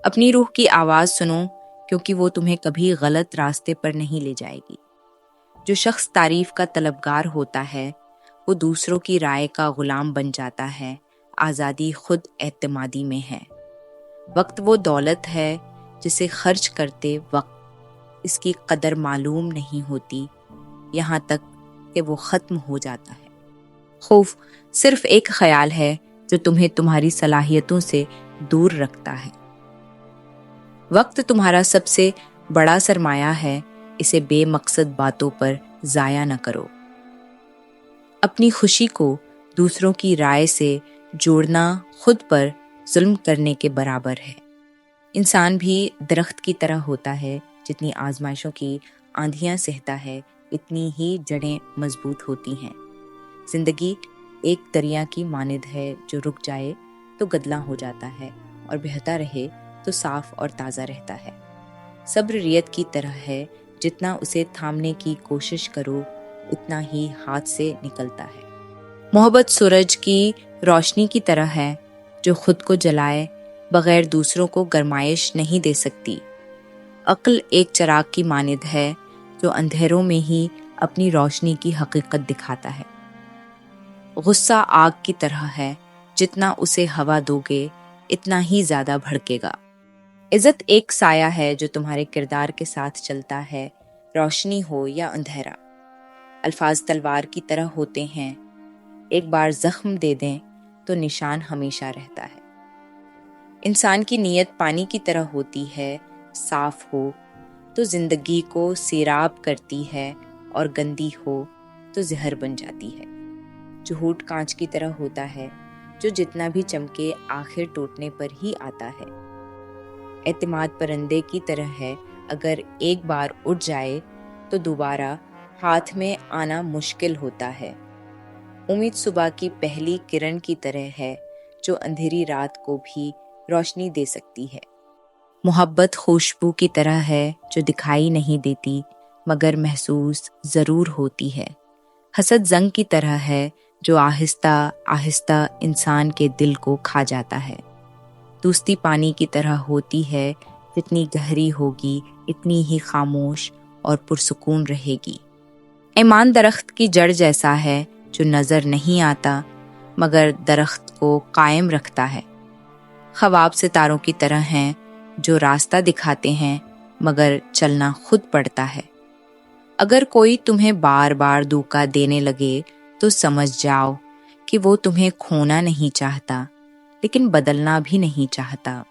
اپنی روح کی آواز سنو، کیونکہ وہ تمہیں کبھی غلط راستے پر نہیں لے جائے گی۔ جو شخص تعریف کا طلبگار ہوتا ہے وہ دوسروں کی رائے کا غلام بن جاتا ہے۔ آزادی خود اعتمادی میں ہے۔ وقت وہ دولت ہے جسے خرچ کرتے وقت اس کی قدر معلوم نہیں ہوتی، یہاں تک کہ وہ ختم ہو جاتا ہے۔ خوف صرف ایک خیال ہے جو تمہیں تمہاری صلاحیتوں سے دور رکھتا ہے۔ وقت تمہارا سب سے بڑا سرمایہ ہے، اسے بے مقصد باتوں پر ضائع نہ کرو۔ اپنی خوشی کو دوسروں کی رائے سے جوڑنا خود پر ظلم کرنے کے برابر ہے۔ انسان بھی درخت کی طرح ہوتا ہے، جتنی آزمائشوں کی آندھیاں سہتا ہے اتنی ہی جڑیں مضبوط ہوتی ہیں۔ زندگی ایک دریا کی مانند ہے، جو رک جائے تو گدلا ہو جاتا ہے اور بہتا رہے تو صاف اور تازہ رہتا ہے۔ صبر ریت کی طرح ہے، جتنا اسے تھامنے کی کوشش کرو اتنا ہی ہاتھ سے نکلتا ہے۔ محبت سورج کی روشنی کی طرح ہے، جو خود کو جلائے بغیر دوسروں کو گرمائش نہیں دے سکتی۔ عقل ایک چراغ کی مانند ہے، جو اندھیروں میں ہی اپنی روشنی کی حقیقت دکھاتا ہے۔ غصہ آگ کی طرح ہے، جتنا اسے ہوا دو گے اتنا ہی زیادہ بھڑکے گا۔ عزت ایک سایہ ہے جو تمہارے کردار کے ساتھ چلتا ہے، روشنی ہو یا اندھیرا۔ الفاظ تلوار کی طرح ہوتے ہیں، ایک بار زخم دے دیں تو نشان ہمیشہ رہتا ہے۔ انسان کی نیت پانی کی طرح ہوتی ہے، صاف ہو تو زندگی کو سیراب کرتی ہے اور گندی ہو تو زہر بن جاتی ہے۔ جھوٹ کانچ کی طرح ہوتا ہے، جو جتنا بھی چمکے آخر ٹوٹنے پر ہی آتا ہے۔ اعتماد پرندے کی طرح ہے، اگر ایک بار اڑ جائے تو دوبارہ ہاتھ میں آنا مشکل ہوتا ہے۔ امید صبح کی پہلی کرن کی طرح ہے، جو اندھیری رات کو بھی روشنی دے سکتی ہے۔ محبت خوشبو کی طرح ہے، جو دکھائی نہیں دیتی مگر محسوس ضرور ہوتی ہے۔ حسد زنگ کی طرح ہے، جو آہستہ آہستہ انسان کے دل کو کھا جاتا ہے۔ دوستی پانی کی طرح ہوتی ہے، جتنی گہری ہوگی اتنی ہی خاموش اور پرسکون رہے گی۔ ایمان درخت کی جڑ جیسا ہے، جو نظر نہیں آتا مگر درخت کو قائم رکھتا ہے۔ خواب ستاروں کی طرح ہیں، جو راستہ دکھاتے ہیں مگر چلنا خود پڑتا ہے۔ اگر کوئی تمہیں بار بار دھوکا دینے لگے تو سمجھ جاؤ کہ وہ تمہیں کھونا نہیں چاہتا، لیکن بدلنا بھی نہیں چاہتا۔